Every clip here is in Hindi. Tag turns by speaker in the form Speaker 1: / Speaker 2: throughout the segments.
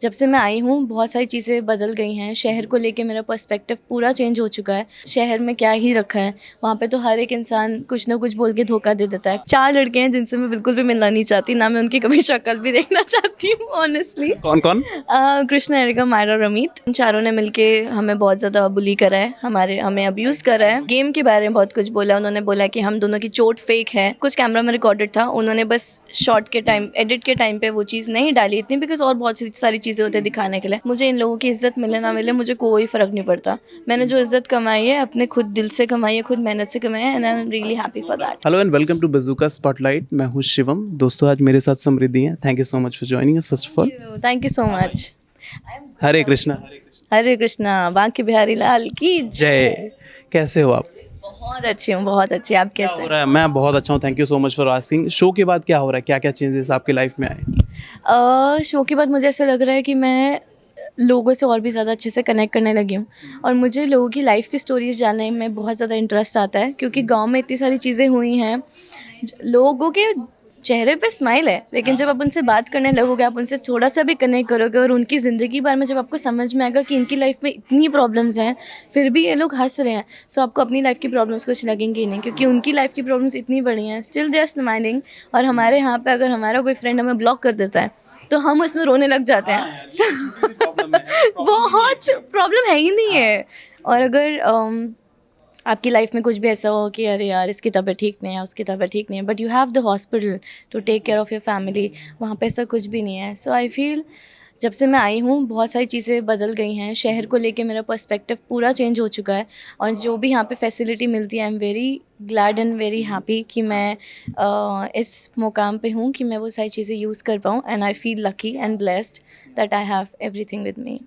Speaker 1: जब से मैं आई हूँ बहुत सारी चीज़ें बदल गई हैं। शहर को लेके मेरा पर्सपेक्टिव पूरा चेंज हो चुका है। शहर में क्या ही रखा है, वहाँ पे तो हर एक इंसान कुछ ना कुछ बोल के धोखा दे देता है। 4 लड़के हैं जिनसे मैं बिल्कुल भी मिलना नहीं चाहती, ना मैं उनकी कभी शक्ल भी देखना चाहती हूँ ऑनेस्टली।
Speaker 2: कौन कौन?
Speaker 1: कृष्णा, एरिका, मायरा, रमीत, इन चारों ने मिलके हमें बहुत ज़्यादा बुली करा है, हमें अब्यूज़ करा है। गेम के बारे में बहुत कुछ बोला। उन्होंने बोला कि हम दोनों की चोट फेक है। कुछ कैमरा में रिकॉर्डेड था, उन्होंने बस शॉट के टाइम, एडिट के टाइम पे वो चीज़ नहीं डाली इतनी, बिकॉज और बहुत सारी चीज़ें होती है दिखाने के लिए। मुझे इन लोगों की इज्जत मिले ना मिले मुझे कोई फ़र्क नहीं पड़ता। मैंने जो इज्जत कमाई है अपने खुद दिल से कमाई है, खुद मेहनत से कमाई है, and I am really happy for that.
Speaker 2: Hello and welcome to Bazooka Spotlight. मैं हूँ शिवम। दोस्तों, आज मेरे साथ समृद्धि हैं। Thank you so much for joining us first of all.
Speaker 1: Thank you so much.
Speaker 2: Hare Krishna.
Speaker 1: Hare Krishna, Banke Bihari Lal की
Speaker 2: जय। कैसे हो आप?
Speaker 1: बहुत अच्छी हूँ, बहुत अच्छी। आप
Speaker 2: क्या
Speaker 1: कैसे
Speaker 2: हो रहा है? मैं बहुत अच्छा हूँ। Thank you so much for asking. Show के बाद क्या हो रहा है? क्या क्या चेंजेस आपकी लाइफ में आए?
Speaker 1: शो के बाद मुझे ऐसा लग रहा है कि मैं लोगों से और भी ज़्यादा अच्छे से कनेक्ट करने लगी हूँ, और मुझे लोगों की लाइफ की स्टोरीज़ जानने में बहुत ज़्यादा इंटरेस्ट आता है, क्योंकि गांव में इतनी सारी चीज़ें हुई हैं। लोगों के चेहरे पे स्माइल है, लेकिन जब आप उनसे बात करने लगोगे, आप उनसे थोड़ा सा भी कनेक्ट करोगे और उनकी ज़िंदगी के बारे में जब आपको समझ में आएगा कि इनकी लाइफ में इतनी प्रॉब्लम्स हैं, फिर भी ये लोग हंस रहे हैं, सो आपको अपनी लाइफ की प्रॉब्लम्स कुछ लगेंगी ही नहीं, क्योंकि उनकी लाइफ की प्रॉब्लम्स इतनी बड़ी हैं, स्टिल दे आर स्माइलिंग। और हमारे यहाँ पे अगर हमारा कोई फ्रेंड हमें ब्लॉक कर देता है तो हम उसमें रोने लग जाते हैं। बहुत प्रॉब्लम है ही नहीं है। और अगर आपकी लाइफ में कुछ भी ऐसा हो कि अरे यार इसकी तबीयत ठीक नहीं है, उसकी तबीयत ठीक नहीं है, but you have the hospital to take care of your family, वहाँ पे ऐसा कुछ भी नहीं है। सो आई फील जब से मैं आई हूँ बहुत सारी चीज़ें बदल गई हैं। शहर को लेके मेरा पर्सपेक्टिव पूरा चेंज हो चुका है, और जो भी यहाँ पे फैसिलिटी मिलती है आई am very glad and very happy कि मैं इस मुकाम पे हूँ कि मैं वो सारी चीज़ें यूज़ कर पाऊँ, and I feel lucky and blessed that I have everything with me.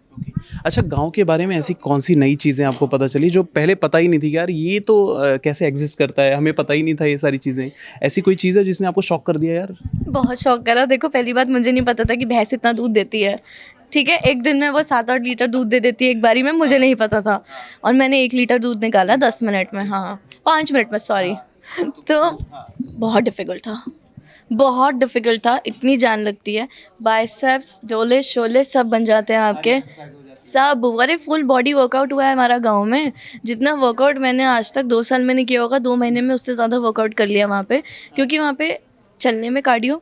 Speaker 2: अच्छा, गांव के बारे में ऐसी कौन सी नई चीज़ें आपको पता चली जो पहले पता ही नहीं थी कि यार ये तो कैसे एग्जिस्ट करता है, हमें पता ही नहीं था ये सारी चीज़ें। ऐसी कोई चीज़ है जिसने आपको शॉक कर दिया यार?
Speaker 1: बहुत शौक करा। देखो, पहली बात, मुझे नहीं पता था कि भैंस इतना दूध देती है। ठीक है, एक दिन में वो 7-8 लीटर दूध दे देती है एक बारी में, मुझे नहीं पता था। और मैंने 1 लीटर दूध निकाला 10 मिनट में, हाँ 5 मिनट में, सॉरी। तो बहुत डिफ़िकल्ट था, बहुत डिफ़िकल्ट था। इतनी जान लगती है, बाइसेप्स, डोले शोले सब बन जाते हैं आपके, सब। अरे फुल बॉडी वर्कआउट हुआ है हमारा गांव में। जितना वर्कआउट मैंने आज तक 2 साल में नहीं किया होगा, 2 महीने में उससे ज़्यादा वर्कआउट कर लिया वहाँ पे, क्योंकि वहाँ पे चलने में कार्डियो,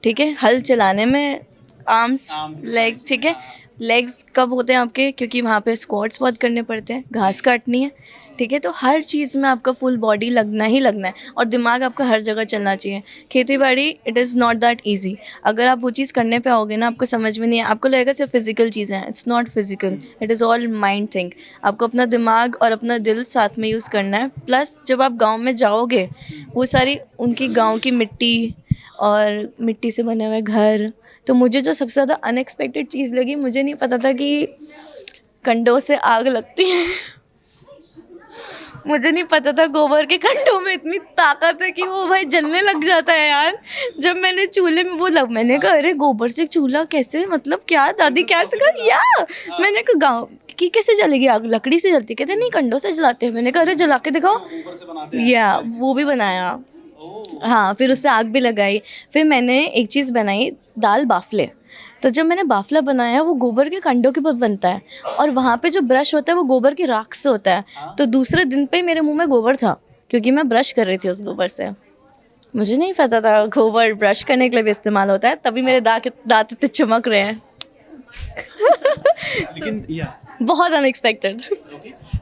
Speaker 1: ठीक है, हल चलाने में आर्म्स, लेग, ठीक है। लेग्स कब होते हैं आपके, क्योंकि वहाँ पे स्क्वाट्स बहुत करने पड़ते हैं, घास काटनी है, ठीक है। तो हर चीज़ में आपका फुल बॉडी लगना ही लगना है, और दिमाग आपका हर जगह चलना चाहिए। खेती बाड़ी, it is not that easy. अगर आप वो चीज़ करने पे आओगे ना, आपको समझ में नहीं है, आपको लगेगा सिर्फ फिजिकल चीज़ें हैं। It's not physical, it is all mind thing. आपको अपना दिमाग और अपना दिल साथ में यूज़ करना है। प्लस जब आप गाँव में जाओगे, वो सारी उनकी गाँव की मिट्टी और मिट्टी से बने हुए घर, तो मुझे जो सबसे ज़्यादा अनएक्सपेक्टेड चीज़ लगी, मुझे नहीं पता था कि कंडों से आग लगती है। मुझे नहीं पता था गोबर के कंडों में इतनी ताकत है कि वो भाई जलने लग जाता है यार। जब मैंने चूल्हे में वो लग, मैंने कहा अरे गोबर से चूल्हा कैसे, मतलब क्या दादी कैसे कर, या मैंने कहा गाँव की कैसे जलेगी आग, लकड़ी से जलती, कहते नहीं कंडों से जलाते हैं। मैंने कहा अरे जला के दिखाओ, या वो भी बनाया। हाँ, फिर उससे आग भी लगाई। फिर मैंने एक चीज़ बनाई, दाल बाफले। तो जब मैंने बाफला बनाया, वो गोबर के कंडों के ऊपर बनता है, और वहाँ पे जो ब्रश होता है वो गोबर की राख से होता है। तो दूसरे दिन पे ही मेरे मुंह में गोबर था, क्योंकि मैं ब्रश कर रही थी उस गोबर से। मुझे नहीं पता था गोबर ब्रश करने के लिए भी इस्तेमाल होता है, तभी मेरे दांत इतने चमक रहे हैं।
Speaker 2: लेकिन
Speaker 1: बहुत अनएक्सपेक्टेड।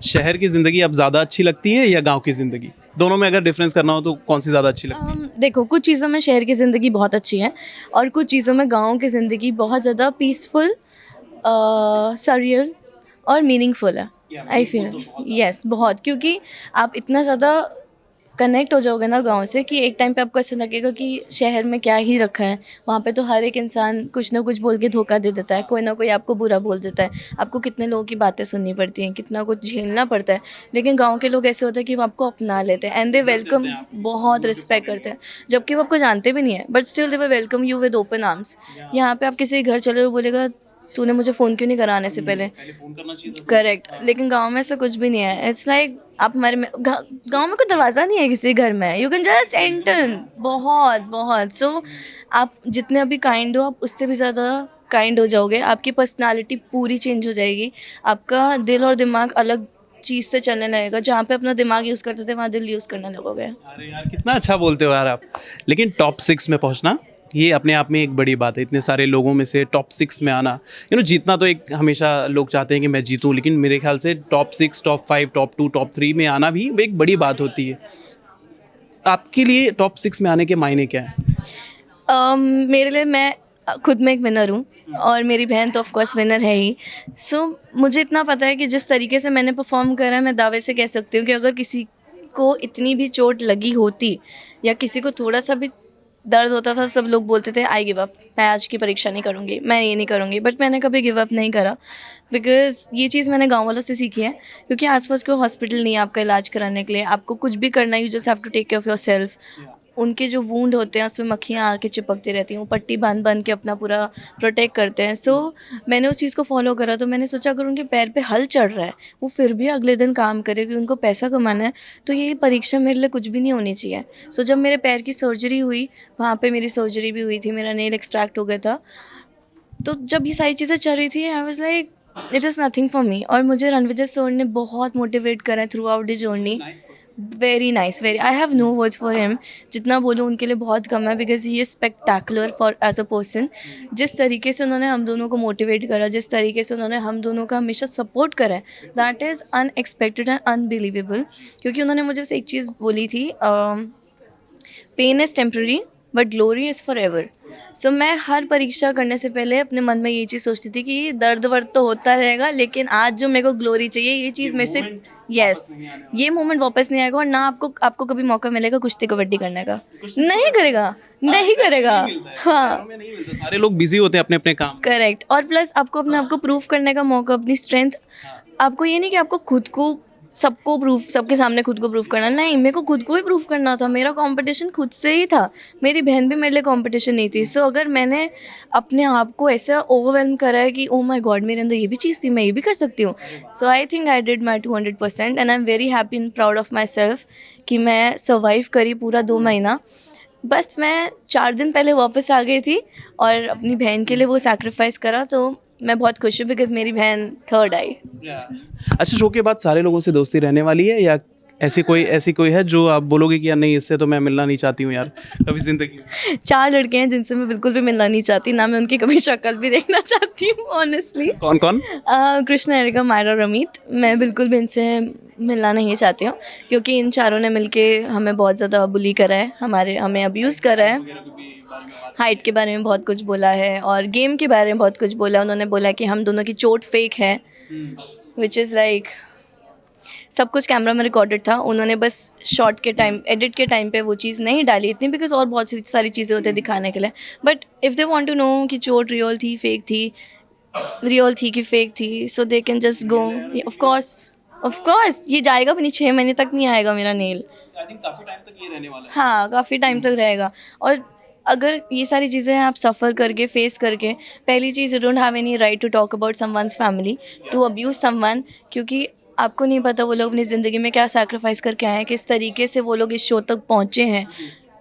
Speaker 2: शहर की ज़िंदगी अब ज़्यादा अच्छी लगती है या गांव की ज़िंदगी? दोनों में अगर डिफरेंस करना हो तो कौन सी ज़्यादा अच्छी लगती है?
Speaker 1: देखो, कुछ चीज़ों में शहर की ज़िंदगी बहुत अच्छी है, और कुछ चीज़ों में गाँव की ज़िंदगी बहुत ज़्यादा पीसफुल, सरियल और मीनिंगफुल है। आई फील यस, बहुत, क्योंकि आप इतना ज़्यादा कनेक्ट हो जाओगे ना गाँव से, कि एक टाइम पे आपको ऐसा लगेगा कि शहर में क्या ही रखा है। वहाँ पे तो हर एक इंसान कुछ ना कुछ बोल के धोखा दे देता है, कोई ना कोई आपको बुरा बोल देता है, आपको कितने लोगों की बातें सुननी पड़ती हैं, कितना कुछ झेलना पड़ता है। लेकिन गाँव के लोग ऐसे होते हैं कि वो आपको अपना लेते हैं, एंड दे वेलकम, बहुत रिस्पेक्ट करते हैं, जबकि वो आपको जानते भी नहीं है, but still they will welcome you with open arms. यहाँ पे आप किसी के घर चले, वो बोलेगा तूने मुझे फ़ोन क्यों नहीं करा आने से पहले, करेक्ट। लेकिन गांव में ऐसा कुछ भी नहीं है। इट्स लाइक आप हमारे में गांव में कोई दरवाज़ा नहीं है किसी घर में, यू कैन जस्ट एंटर। बहुत बहुत सो आप जितने अभी काइंड हो, आप उससे भी ज़्यादा काइंड हो जाओगे, आपकी पर्सनालिटी पूरी चेंज हो जाएगी, आपका दिल और दिमाग अलग चीज़ से चलने लगेगा। जहाँ पे अपना दिमाग यूज़ करते थे वहाँ दिल यूज़ करने लगोगे।
Speaker 2: अरे यार कितना अच्छा बोलते हो यार आप। लेकिन टॉप 6 में पहुंचना ये अपने आप में एक बड़ी बात है, इतने सारे लोगों में से टॉप 6 में आना। जीतना तो एक हमेशा लोग चाहते हैं कि मैं जीतूं, लेकिन मेरे ख्याल से टॉप 6, टॉप 5, टॉप 2, टॉप 3 में आना भी एक बड़ी बात होती है। आपके लिए टॉप 6 में आने के मायने क्या हैं?
Speaker 1: मेरे लिए मैं खुद में एक विनर हूँ और मेरी बहन तो ऑफ कोर्स विनर है ही। सो मुझे इतना पता है कि जिस तरीके से मैंने परफॉर्म करा है, मैं दावे से कह सकती हूँ कि अगर किसी को इतनी भी चोट लगी होती या किसी को थोड़ा सा भी दर्द होता था, सब लोग बोलते थे आई गिव अप, मैं आज की परीक्षा नहीं करूँगी, मैं ये नहीं करूँगी, बट मैंने कभी गिव अप नहीं करा। बिकॉज ये चीज़ मैंने गाँव वालों से सीखी है, क्योंकि आसपास कोई हॉस्पिटल नहीं है आपका इलाज कराने के लिए, आपको कुछ भी करना है, you just have to take care of yourself. उनके जो वूंड होते हैं उसमें मक्खियाँ आके चिपकती रहती हैं, वो पट्टी बांध बांध के अपना पूरा प्रोटेक्ट करते हैं। सो मैंने उस चीज़ को फॉलो करा, तो मैंने सोचा अगर उनके पैर पे हल चढ़ रहा है, वो फिर भी अगले दिन काम करे क्योंकि उनको पैसा कमाना है, तो ये परीक्षा मेरे लिए कुछ भी नहीं होनी चाहिए। सो जब मेरे पैर की सर्जरी हुई, वहाँ पे मेरी सर्जरी भी हुई थी, मेरा नेल एक्सट्रैक्ट हो गया था, तो जब ये सारी चीज़ें चल रही थी, I was like it is nothing for me. और मुझे रणविजय सर ने बहुत मोटिवेट करा है throughout the journey. Very nice, very, I have no words for him. जितना बोलूँ उनके लिए बहुत कम है, because he is spectacular for as a person. जिस तरीके से उन्होंने हम दोनों को मोटिवेट करा, जिस तरीके से उन्होंने हम दोनों का हमेशा सपोर्ट करा है, that is unexpected and unbelievable. क्योंकि उन्होंने मुझे बस एक चीज़ बोली थी, pain is temporary but glory is forever. So मैं हर परीक्षा करने से पहले अपने मन में ये चीज़ सोचती थी कि दर्द वर्द तो होता रहेगा, लेकिन आज जो मेरे को ग्लोरी चाहिए, ये चीज़ मेरे से, यस, ये मोमेंट वापस नहीं आएगा। और ना आपको कभी मौका मिलेगा कुश्ती कबड्डी करने का, नहीं करेगा, नहीं करेगा। हाँ,
Speaker 2: सारे लोग बिजी होते हैं अपने अपने काम।
Speaker 1: करेक्ट। और प्लस आपको अपने आप को प्रूव करने का मौका, अपनी स्ट्रेंथ, आपको ये नहीं कि आपको खुद को सबके सामने खुद को प्रूव करना, नहीं, मेरे को खुद को ही प्रूव करना था। मेरा कंपटीशन खुद से ही था, मेरी बहन भी मेरे लिए कंपटीशन नहीं थी। सो अगर मैंने अपने आप को ऐसा ओवरवेलम करा है कि ओ माय गॉड, मेरे अंदर ये भी चीज़ थी, मैं ये भी कर सकती हूँ। So I think I did my 200% and I am very happy and proud of myself कि मैं सर्वाइव करी पूरा 2 महीना। बस मैं 4 दिन पहले वापस आ गई थी और अपनी बहन के लिए वो सैक्रिफाइस करा, तो मैं बहुत खुश हूँ बिकॉज मेरी बहन 3rd आई।
Speaker 2: अच्छा, शो के बाद सारे लोगों से दोस्ती रहने वाली है या ऐसी कोई है जो आप बोलोगे कि यार नहीं, इससे तो मैं मिलना नहीं चाहती हूँ यार कभी ज़िंदगी में?
Speaker 1: 4 लड़के हैं जिनसे मैं बिल्कुल भी मिलना नहीं चाहती, ना मैं उनकी कभी शक्ल भी देखना चाहती हूँ ऑनेस्टली।
Speaker 2: कौन कौन?
Speaker 1: कृष्णा, एरिका, मायरा, रमीत। मैं बिल्कुल भी इनसे मिलना नहीं चाहती हूँ, क्योंकि इन चारों ने मिलके हमें बहुत ज़्यादा बुली करा है, हमें अब्यूज़ करा है, हाइट के बारे में बहुत कुछ बोला है और गेम के बारे में बहुत कुछ बोला। उन्होंने बोला कि हम दोनों की चोट फेक है, विच इज़ लाइक, सब कुछ कैमरा में रिकॉर्डेड था। उन्होंने बस शॉट के टाइम, एडिट के टाइम पे वो चीज़ नहीं डाली इतनी, बिकॉज और बहुत सी सारी चीज़ें होती हैं दिखाने के लिए। But if they want to know कि चोट रियल थी, फेक थी, रियल थी कि फेक थी, so they can just go. Of course ये जाएगा भी नहीं, 6 महीने तक नहीं आएगा मेरा नेल।
Speaker 2: आई थिंक काफ़ी टाइम तक ये रहने वाला है।
Speaker 1: हाँ, काफ़ी टाइम तक रहेगा। और अगर ये सारी चीज़ें आप सफ़र करके, फेस करके, पहली चीज़, you don't have any right to talk about someone's family, to abuse someone, क्योंकि आपको नहीं पता वो लोग अपनी ज़िंदगी में क्या सैक्रिफाइस करके आए हैं, किस तरीके से वो लोग इस शो तक पहुँचे हैं।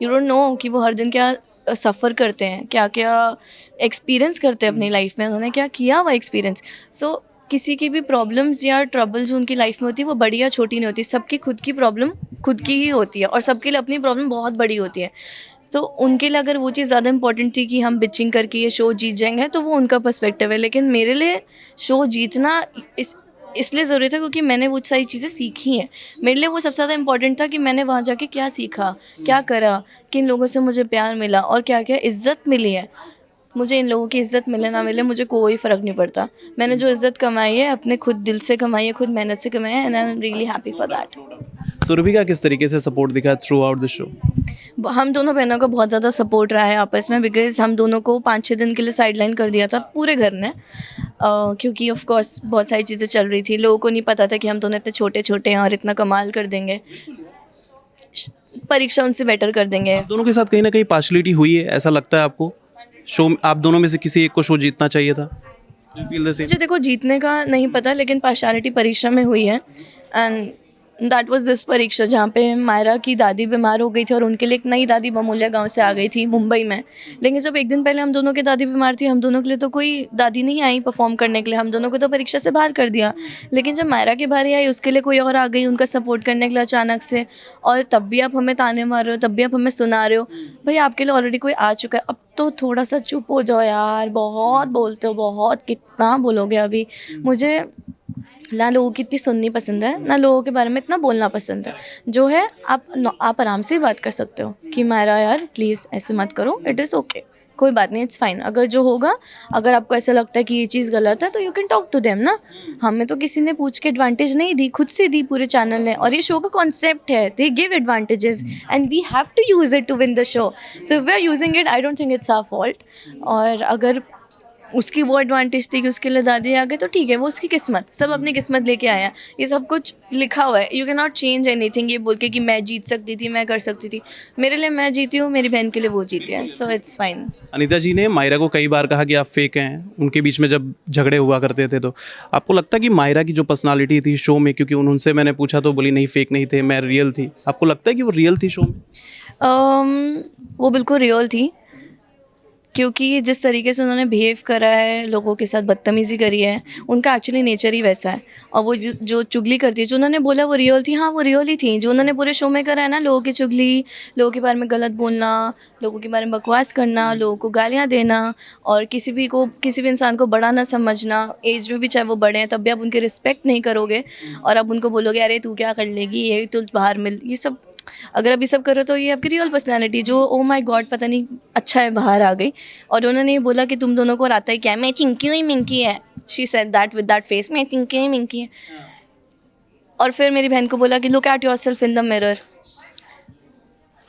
Speaker 1: यू डोंट नो कि वो हर दिन क्या सफ़र करते हैं, क्या क्या एक्सपीरियंस करते हैं अपनी लाइफ में, उन्होंने क्या किया हुआ एक्सपीरियंस। सो किसी की भी प्रॉब्लम्स या ट्रबल्स जो उनकी लाइफ में होती है, वो बड़ी या छोटी नहीं होती, सबकी खुद की प्रॉब्लम खुद की ही होती है और सबके लिए अपनी प्रॉब्लम बहुत बड़ी होती है। तो उनके लिए अगर वो चीज़ ज़्यादा इंपॉर्टेंट थी कि हम बिचिंग करके ये शो जीत जाएंगे, तो वो उनका पर्सपेक्टिव है। लेकिन मेरे लिए शो जीतना इसलिए ज़रूरी था क्योंकि मैंने वो सारी चीज़ें सीखी हैं। मेरे लिए वो सबसे ज़्यादा इंपॉर्टेंट था कि मैंने वहाँ जाके क्या सीखा, क्या करा, किन लोगों से मुझे प्यार मिला और क्या क्या इज़्ज़त मिली है। मुझे इन लोगों की इज़्ज़त मिले ना मिले, मुझे कोई फ़र्क नहीं पड़ता। मैंने जो इज़्ज़त कमाई है अपने खुद दिल से कमाई है, खुद मेहनत से कमाई है, and I am really happy for that.
Speaker 2: Surabhi का किस तरीके से सपोर्ट दिखा थ्रू आउट द शो?
Speaker 1: हम दोनों बहनों का बहुत ज़्यादा सपोर्ट रहा है आपस में, बिकॉज़ हम दोनों को 5-6 दिन के लिए साइडलाइन कर दिया था पूरे घर ने, क्योंकि ऑफ कोर्स बहुत सारी चीज़ें चल रही थी। लोगों को नहीं पता था कि हम दोनों इतने छोटे-छोटे हैं और इतना कमाल कर देंगे, परीक्षा उनसे बेटर कर देंगे।
Speaker 2: दोनों के साथ कहीं ना कहीं पार्शलिटी हुई है, ऐसा लगता है आपको? शो आप दोनों में से किसी एक को शो जीतना चाहिए था? You feel the same?
Speaker 1: मुझे देखो जीतने का नहीं पता, लेकिन पार्शियलिटी परीक्षा में हुई है एंड दैट वाज दिस परीक्षा, जहाँ पे मायरा की दादी बीमार हो गई थी और उनके लिए एक नई दादी बमोलिया गांव से आ गई थी मुंबई में। लेकिन जब एक दिन पहले हम दोनों की दादी बीमार थी, हम दोनों के लिए तो कोई दादी नहीं आई परफॉर्म करने के लिए, हम दोनों को तो परीक्षा से बाहर कर दिया। लेकिन जब मायरा की बारी आई, उसके लिए कोई और आ गई उनका सपोर्ट करने के लिए अचानक से, और तब भी आप हमें ताने मार रहे हो, तब भी आप हमें सुना रहे हो। भाई आपके लिए ऑलरेडी कोई आ चुका है, अब तो थोड़ा सा चुप हो जाओ यार, बहुत बोलते हो, बहुत, कितना बोलोगे अभी। मुझे ना लोगों की इतनी सुननी पसंद है, ना लोगों के बारे में इतना बोलना पसंद है। जो है आप आराम से बात कर सकते हो कि मायरा यार प्लीज़ ऐसे मत करो, इट इज़ ओके, कोई बात नहीं, इट्स फाइन। अगर जो होगा, अगर आपको ऐसा लगता है कि ये चीज़ गलत है तो you can talk to them ना। हमें तो किसी ने पूछ के एडवांटेज नहीं दी, खुद से दी पूरे चैनल ने। और ये शो का कॉन्सेप्ट है, they give advantages and we have to use it to win the show. So if we are using it, I don't think it's our fault. और अगर उसकी वो एडवांटेज थी कि उसके लिए दादी आ गई तो ठीक है, वो उसकी किस्मत, सब अपनी किस्मत लेके आया। ये सब कुछ लिखा हुआ है, you can not change anything ये बोल के कि मैं जीत सकती थी, मैं कर सकती थी। मेरे लिए मैं जीती हूँ, मेरी बहन के लिए वो जीती है, so it's fine.
Speaker 2: Anita ji ने मायरा को कई बार कहा कि आप फेक हैं, उनके बीच में जब झगड़े हुआ करते थे, तो आपको लगता है कि मायरा की जो पर्सनालिटी थी शो में, क्योंकि उनसे मैंने पूछा तो बोली नहीं फेक नहीं थे, मैं रियल थी, आपको लगता है कि वो रियल थी शो में?
Speaker 1: वो बिल्कुल रियल थी, क्योंकि जिस तरीके से उन्होंने बिहेव करा है, लोगों के साथ बदतमीज़ी करी है, उनका एक्चुअली नेचर ही वैसा है। और वो जो चुगली करती है, जो उन्होंने बोला वो रियल थी, हाँ वो रियल ही थी। जो उन्होंने पूरे शो में करा है ना, लोगों की चुगली, लोगों के बारे में गलत बोलना, लोगों के बारे में बकवास करना, लोगों को गालियाँ देना, और किसी भी इंसान को बड़ा ना समझना, एज में भी चाहे वो बड़े हैं तब भी आप उनकी रिस्पेक्ट नहीं करोगे और आप उनको बोलोगे अरे तू क्या कर लेगी, ये तू बाहर मिल, ये सब अगर आप ये सब करो तो ये आपकी रियल पर्सनैलिटी, जो ओ माय गॉड पता नहीं अच्छा है, बाहर आ गई। और उन्होंने ये बोला कि तुम दोनों को आता ही क्या है, मैं चिंकी हुई मिंकी है, she said that with that face, मैं चिंकी हुई मिंकी है। और फिर मेरी बहन को बोला कि look at yourself in the mirror.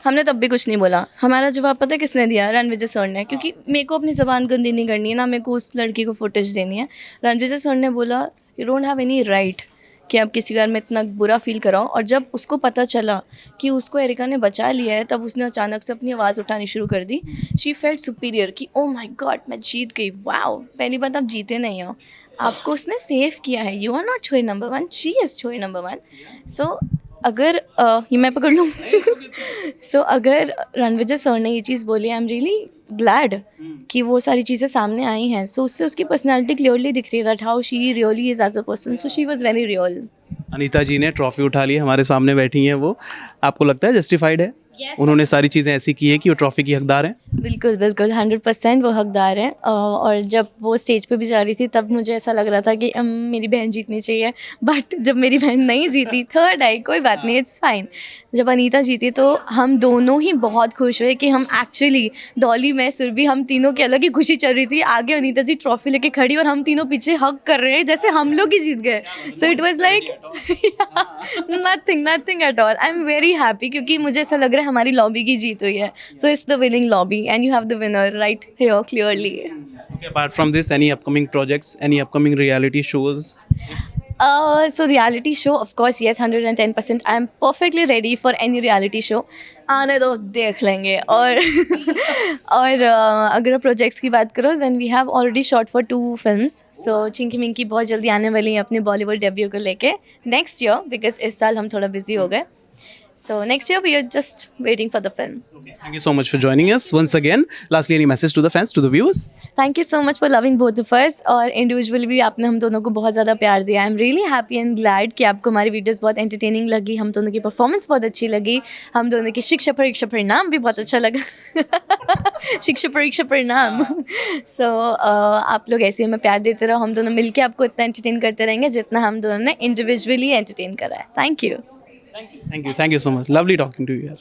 Speaker 1: हमने तब भी कुछ नहीं बोला। हमारा जवाब पता है किसने दिया? रणविजय सर ने, क्योंकि मेरे को अपनी ज़बान गंदी नहीं करनी है ना, मेरे को उस लड़की को फुटेज देनी है। रणविजय सर ने बोला you don't have any right कि आप किसी बारे में इतना बुरा फील कराओ। और जब उसको पता चला कि उसको एरिका ने बचा लिया है, तब उसने अचानक से अपनी आवाज़ उठानी शुरू कर दी। शी फेल्ट सुपीरियर कि ओ माय गॉड मैं जीत गई, वाओ। पहली बात, आप जीते नहीं हो, आपको उसने सेव किया है, यू आर नॉट छोरी नंबर 1, शी इज़ छोरी नंबर 1। सो अगर ये मैं पकड़ लूँ सो अगर रणविजय सर ने ये चीज़ बोली, आई एम रियली ग्लैड कि वो सारी चीज़ें सामने आई हैं। सो उससे उसकी पर्सनालिटी क्लियरली दिख रही है that how she really is as a person. So she was very real.
Speaker 2: Anita ji ने ट्रॉफी उठा ली, हमारे सामने बैठी हैं वो, आपको लगता है जस्टिफाइड है? उन्होंने सारी चीज़ें ऐसी की है कि वो ट्रॉफी की हकदार हैं?
Speaker 1: बिल्कुल बिल्कुल 100% वो हकदार हैं। और जब वो स्टेज पे भी जा रही थी तब मुझे ऐसा लग रहा था कि मेरी बहन जीतनी चाहिए, बट जब मेरी बहन नहीं जीती, थर्ड आई, कोई बात नहीं, इट्स फाइन। जब अनीता जीती तो हम दोनों ही बहुत खुश हुए कि हम एक्चुअली, डॉली, मैं, सुरभि, हम तीनों की अलग ही खुशी चल रही थी। आगे अनीता जी ट्रॉफी लेके खड़ी और हम तीनों पीछे हग कर रहे हैं जैसे हम लोग ही जीत गए। So it was like nothing at all. I am very happy, क्योंकि मुझे ऐसा लग रहा है हमारी लॉबी की जीत हुई है। So it's the winning lobby and you have the winner right here clearly.
Speaker 2: Okay, apart from this, any upcoming projects, any upcoming reality shows?
Speaker 1: So reality show, of course, yes, 110%. I am perfectly ready for any reality show. आने दो, देख लेंगे। और अगर प्रोजेक्ट्स की बात करो, then we have already shot for 2 films. So Chinki Minki बहुत जल्दी आने वाली है अपने बॉलीवुड डेब्यू को लेके नेक्स्ट ईयर, बिकॉज इस साल हम थोड़ा बिजी हो गए। So next year we are just waiting for the film.
Speaker 2: Okay, thank you so much for joining us once again. Lastly, any message to the fans, to the viewers?
Speaker 1: Thank you so much for loving both of us. और इंडिविजुअली भी आपने हम दोनों को बहुत ज़्यादा प्यार दिया। आई am really happy and glad कि आपको हमारी वीडियोस बहुत एंटरटेनिंग लगी, हम दोनों की परफॉर्मेंस बहुत अच्छी लगी, हम दोनों की शिक्षा परीक्षा परिणाम भी बहुत अच्छा लगा शिक्षा परीक्षा परिणाम। सो आप लोग ऐसे हमें प्यार देते रहो, हम दोनों मिलके आपको इतना एंटरटेन करते रहेंगे जितना हम दोनों ने इंडिविजुअली एंटरटेन करा है। Thank you.
Speaker 2: Thank you so much. Lovely talking to you here.